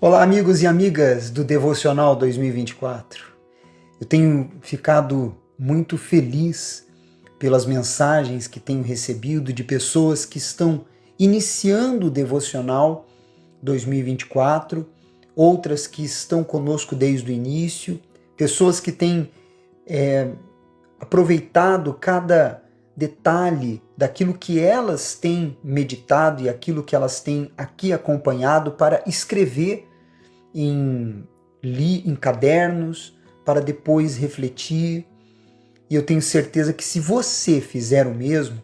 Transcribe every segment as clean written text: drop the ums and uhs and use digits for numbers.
Olá, amigos e amigas do Devocional 2024. Eu tenho ficado muito feliz pelas mensagens que tenho recebido de pessoas que estão iniciando o Devocional 2024, outras que estão conosco desde o início, pessoas que têm aproveitado cada detalhe daquilo que elas têm meditado e aquilo que elas têm aqui acompanhado para escrever em cadernos, para depois refletir. E eu tenho certeza que se você fizer o mesmo,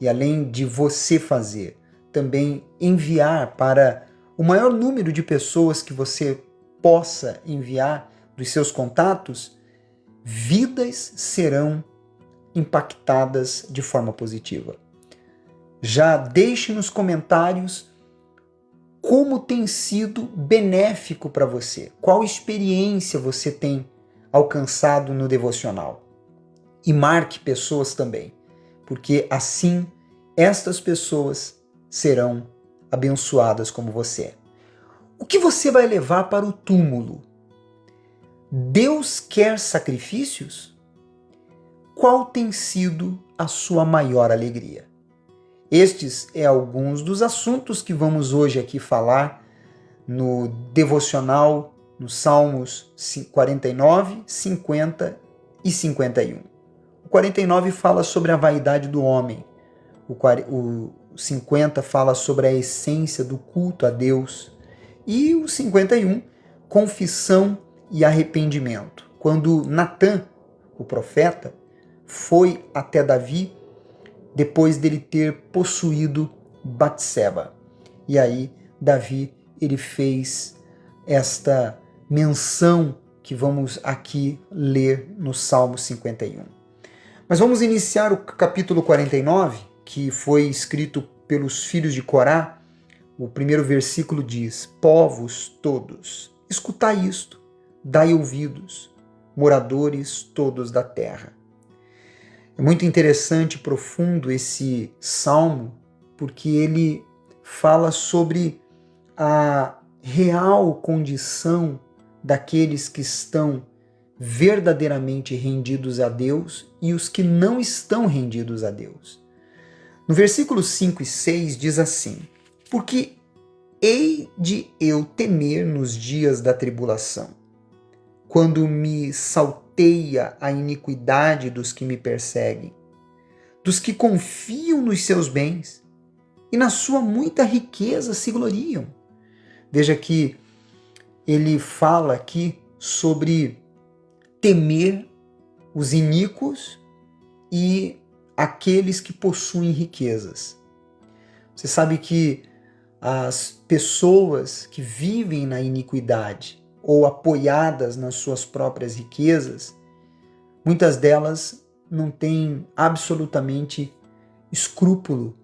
e além de você fazer, também enviar para o maior número de pessoas que você possa enviar dos seus contatos, vidas serão impactadas de forma positiva. Já deixe nos comentários como tem sido benéfico para você, qual experiência você tem alcançado no devocional. E marque pessoas também, porque assim estas pessoas serão abençoadas como você. O que você vai levar para o túmulo? Deus quer sacrifícios? Qual tem sido a sua maior alegria? Estes são alguns dos assuntos que vamos hoje aqui falar no devocional, nos Salmos 49, 50 e 51. O 49 fala sobre a vaidade do homem, o 50 fala sobre a essência do culto a Deus e o 51, confissão e arrependimento. Quando Natã, o profeta, foi até Davi, depois dele ter possuído Batseba. E aí, Davi, ele fez esta menção que vamos aqui ler no Salmo 51. Mas vamos iniciar o capítulo 49, que foi escrito pelos filhos de Corá. O primeiro versículo diz: povos todos, escutai isto, dai ouvidos, moradores todos da terra. É muito interessante e profundo esse salmo, porque ele fala sobre a real condição daqueles que estão verdadeiramente rendidos a Deus e os que não estão rendidos a Deus. No versículos 5 e 6 diz assim: porque hei de eu temer nos dias da tribulação, quando me salteia a iniquidade dos que me perseguem, dos que confiam nos seus bens e na sua muita riqueza se gloriam. Veja que ele fala aqui sobre temer os iníquos e aqueles que possuem riquezas. Você sabe que as pessoas que vivem na iniquidade ou apoiadas nas suas próprias riquezas, muitas delas não têm absolutamente escrúpulo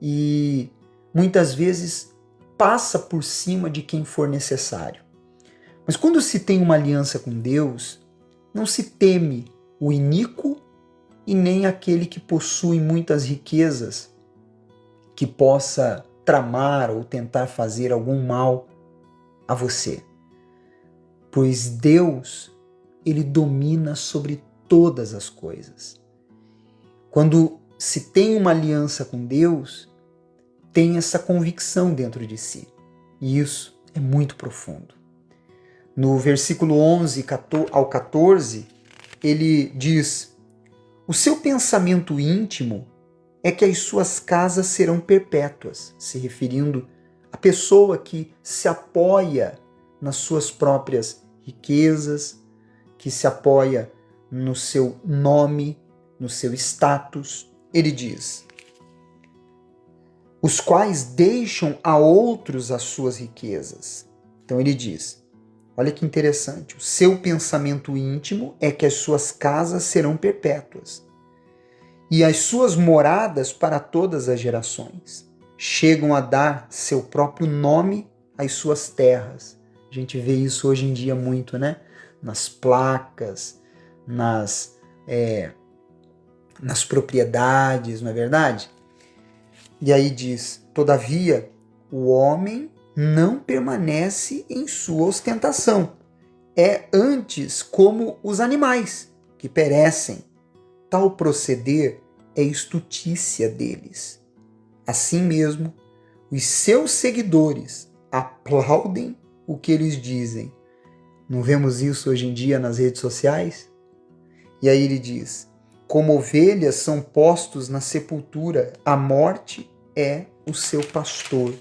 e muitas vezes passa por cima de quem for necessário. Mas quando se tem uma aliança com Deus, não se teme o iníquo e nem aquele que possui muitas riquezas, que possa tramar ou tentar fazer algum mal a você. Pois Deus, ele domina sobre todas as coisas. Quando se tem uma aliança com Deus, tem essa convicção dentro de si. E isso é muito profundo. No versículo 11 ao 14, ele diz: o seu pensamento íntimo é que as suas casas serão perpétuas, se referindo à pessoa que se apoia nas suas próprias riquezas, que se apoia no seu nome, no seu status. Ele diz: os quais deixam a outros as suas riquezas. Então ele diz, olha que interessante, o seu pensamento íntimo é que as suas casas serão perpétuas e as suas moradas para todas as gerações. Chegam a dar seu próprio nome às suas terras. A gente vê isso hoje em dia muito, né? Nas placas, nas propriedades, não é verdade? E aí diz: todavia, o homem não permanece em sua ostentação. É antes como os animais, que perecem. Tal proceder é estutícia deles. Assim mesmo, os seus seguidores aplaudem o que eles dizem. Não vemos isso hoje em dia nas redes sociais? E aí ele diz: como ovelhas são postos na sepultura, a morte é o seu pastor.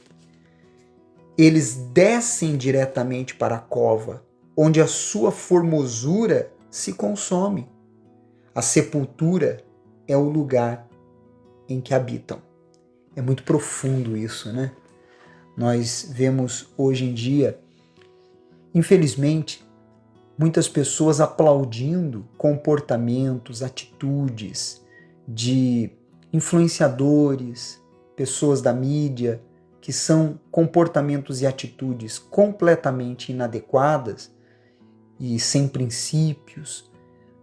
Eles descem diretamente para a cova, onde a sua formosura se consome. A sepultura é o lugar em que habitam. É muito profundo isso, né? Nós vemos hoje em dia, infelizmente, muitas pessoas aplaudindo comportamentos, atitudes de influenciadores, pessoas da mídia, que são comportamentos e atitudes completamente inadequadas e sem princípios.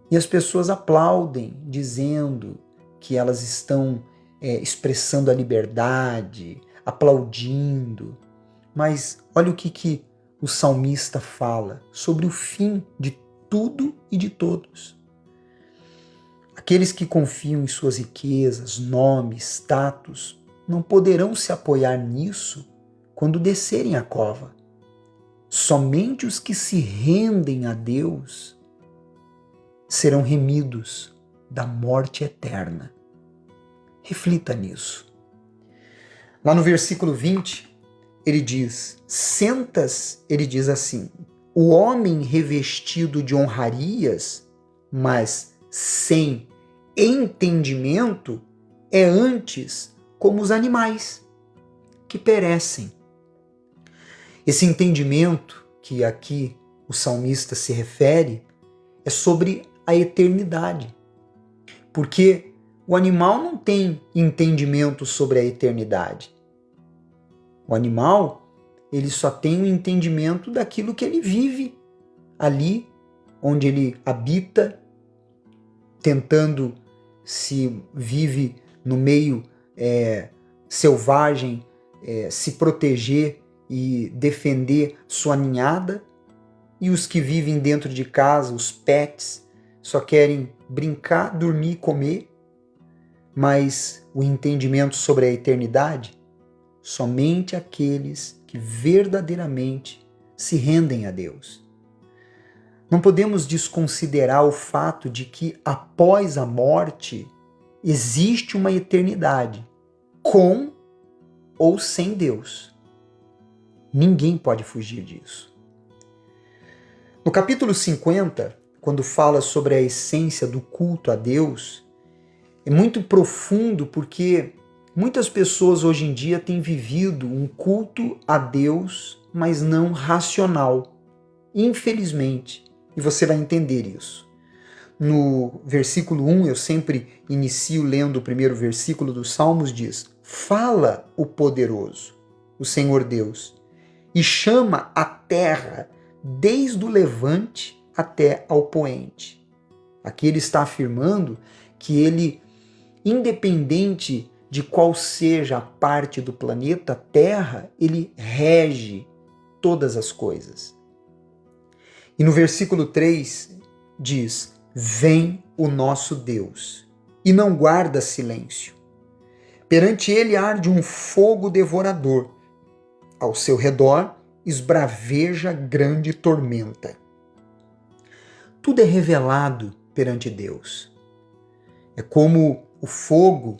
E as pessoas aplaudem, dizendo que elas estão expressando a liberdade, aplaudindo. Mas olha o que o salmista fala sobre o fim de tudo e de todos. Aqueles que confiam em suas riquezas, nome, status, não poderão se apoiar nisso quando descerem a cova. Somente os que se rendem a Deus serão remidos da morte eterna. Reflita nisso. Lá no versículo 20, ele diz, ele diz assim, o homem revestido de honrarias, mas sem entendimento, é antes como os animais que perecem. Esse entendimento que aqui o salmista se refere é sobre a eternidade. Porque o animal não tem entendimento sobre a eternidade. O animal, ele só tem o entendimento daquilo que ele vive ali, onde ele habita, tentando se vive no meio selvagem, se proteger e defender sua ninhada, e os que vivem dentro de casa, os pets, só querem brincar, dormir e comer, mas o entendimento sobre a eternidade, somente aqueles que verdadeiramente se rendem a Deus. Não podemos desconsiderar o fato de que após a morte existe uma eternidade, com ou sem Deus. Ninguém pode fugir disso. No capítulo 50, quando fala sobre a essência do culto a Deus, é muito profundo porque muitas pessoas hoje em dia têm vivido um culto a Deus, mas não racional. Infelizmente. E você vai entender isso. No versículo 1, eu sempre inicio lendo o primeiro versículo dos Salmos, diz: fala o poderoso, o Senhor Deus, e chama a terra desde o levante até ao poente. Aqui ele está afirmando que ele, independente de qual seja a parte do planeta Terra, ele rege todas as coisas. E no versículo 3 diz: vem o nosso Deus, e não guarda silêncio. Perante ele arde um fogo devorador. Ao seu redor esbraveja grande tormenta. Tudo é revelado perante Deus. É como o fogo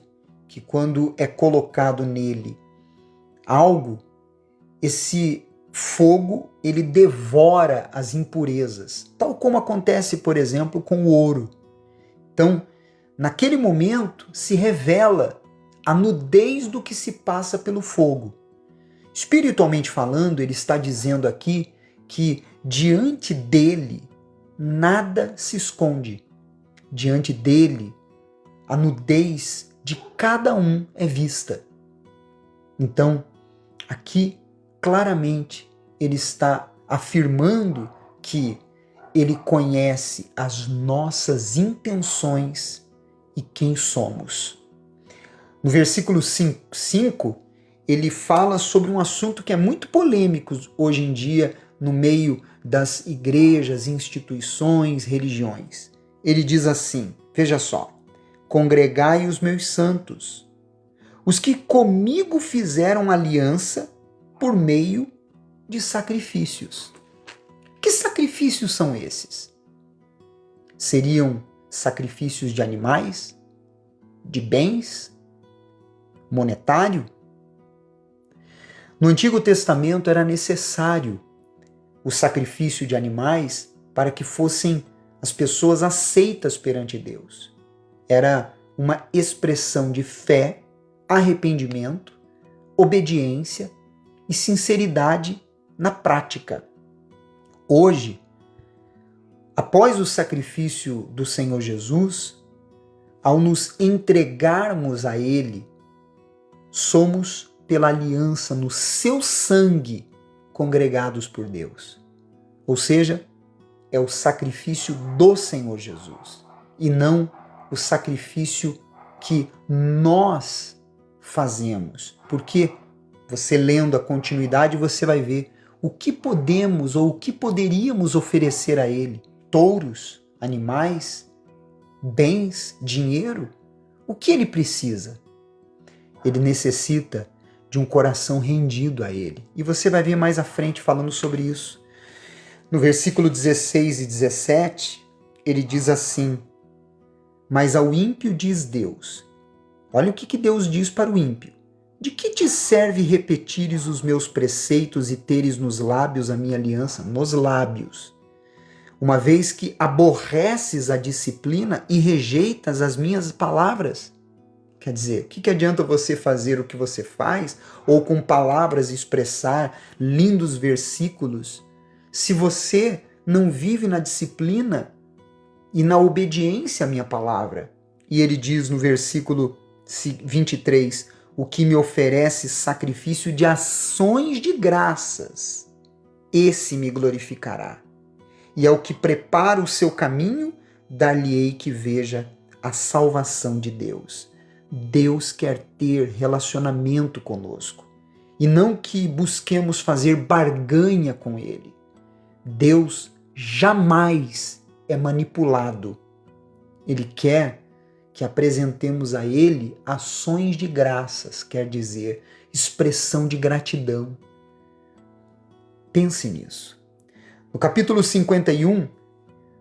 que, quando é colocado nele algo, esse fogo ele devora as impurezas, tal como acontece, por exemplo, com o ouro. Então, naquele momento se revela a nudez do que se passa pelo fogo. Espiritualmente falando, ele está dizendo aqui que diante dele nada se esconde. Diante dele, a nudez de cada um é vista. Então, aqui, claramente, ele está afirmando que ele conhece as nossas intenções e quem somos. No versículo 5, ele fala sobre um assunto que é muito polêmico hoje em dia no meio das igrejas, instituições, religiões. Ele diz assim, veja só, congregai os meus santos, os que comigo fizeram aliança por meio de sacrifícios. Que sacrifícios são esses? Seriam sacrifícios de animais? De bens? Monetário? No Antigo Testamento era necessário o sacrifício de animais para que fossem as pessoas aceitas perante Deus. Era uma expressão de fé, arrependimento, obediência e sinceridade na prática. Hoje, após o sacrifício do Senhor Jesus, ao nos entregarmos a Ele, somos, pela aliança no seu sangue, congregados por Deus. Ou seja, é o sacrifício do Senhor Jesus e não o sacrifício que nós fazemos. Porque você lendo a continuidade, você vai ver o que podemos ou o que poderíamos oferecer a Ele. Touros, animais, bens, dinheiro. O que Ele precisa? Ele necessita de um coração rendido a Ele. E você vai ver mais à frente falando sobre isso. No versículo 16 e 17, ele diz assim, mas ao ímpio diz Deus. Olha o que Deus diz para o ímpio. De que te serve repetires os meus preceitos e teres nos lábios a minha aliança? Nos lábios. Uma vez que aborreces a disciplina e rejeitas as minhas palavras. Quer dizer, o que adianta você fazer o que você faz, ou com palavras expressar lindos versículos, se você não vive na disciplina e na obediência à minha palavra? E ele diz no versículo 23, o que me oferece sacrifício de ações de graças, esse me glorificará. E ao que prepara o seu caminho, dar-lhe-ei que veja a salvação de Deus. Deus quer ter relacionamento conosco e não que busquemos fazer barganha com Ele. Deus jamais é manipulado. Ele quer que apresentemos a Ele ações de graças, quer dizer, expressão de gratidão. Pense nisso. No capítulo 51,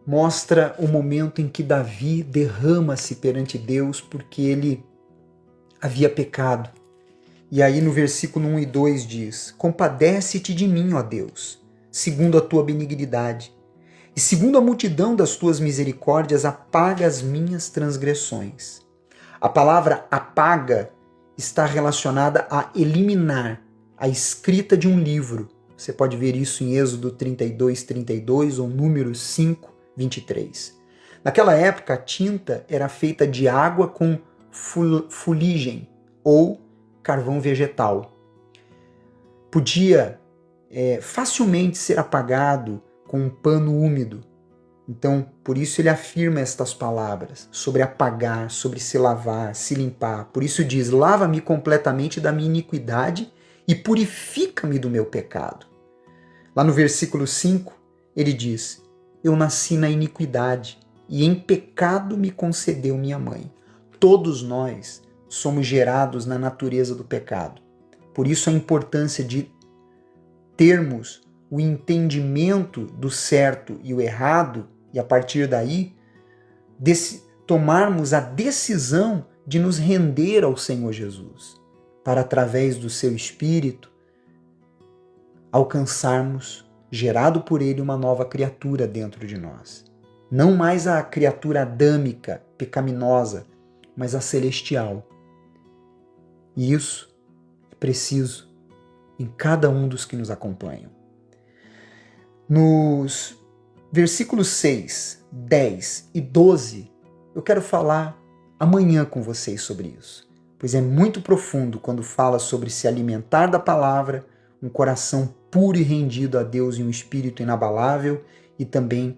mostra o momento em que Davi derrama-se perante Deus porque ele havia pecado. E aí no versículo 1 e 2 diz, compadece-te de mim, ó Deus, segundo a tua benignidade, e segundo a multidão das tuas misericórdias, apaga as minhas transgressões. A palavra apaga está relacionada a eliminar, a escrita de um livro. Você pode ver isso em Êxodo 32 ou Números 5, 23. Naquela época, a tinta era feita de água com fuligem ou carvão vegetal. Podia facilmente ser apagado com um pano úmido. Então, por isso ele afirma estas palavras sobre apagar, sobre se lavar, se limpar. Por isso diz, lava-me completamente da minha iniquidade e purifica-me do meu pecado. Lá no versículo 5, ele diz, eu nasci na iniquidade e em pecado me concedeu minha mãe. Todos nós somos gerados na natureza do pecado. Por isso a importância de termos o entendimento do certo e o errado, e a partir daí tomarmos a decisão de nos render ao Senhor Jesus, para através do seu Espírito alcançarmos, gerado por Ele, uma nova criatura dentro de nós. Não mais a criatura adâmica, pecaminosa, mas a celestial. E isso é preciso em cada um dos que nos acompanham. Nos versículos 6, 10 e 12, eu quero falar amanhã com vocês sobre isso, pois é muito profundo quando fala sobre se alimentar da palavra, um coração puro e rendido a Deus e um espírito inabalável, e também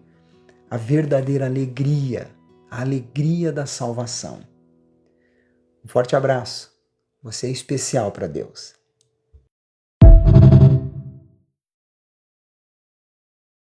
a verdadeira alegria, a alegria da salvação. Um forte abraço. Você é especial para Deus.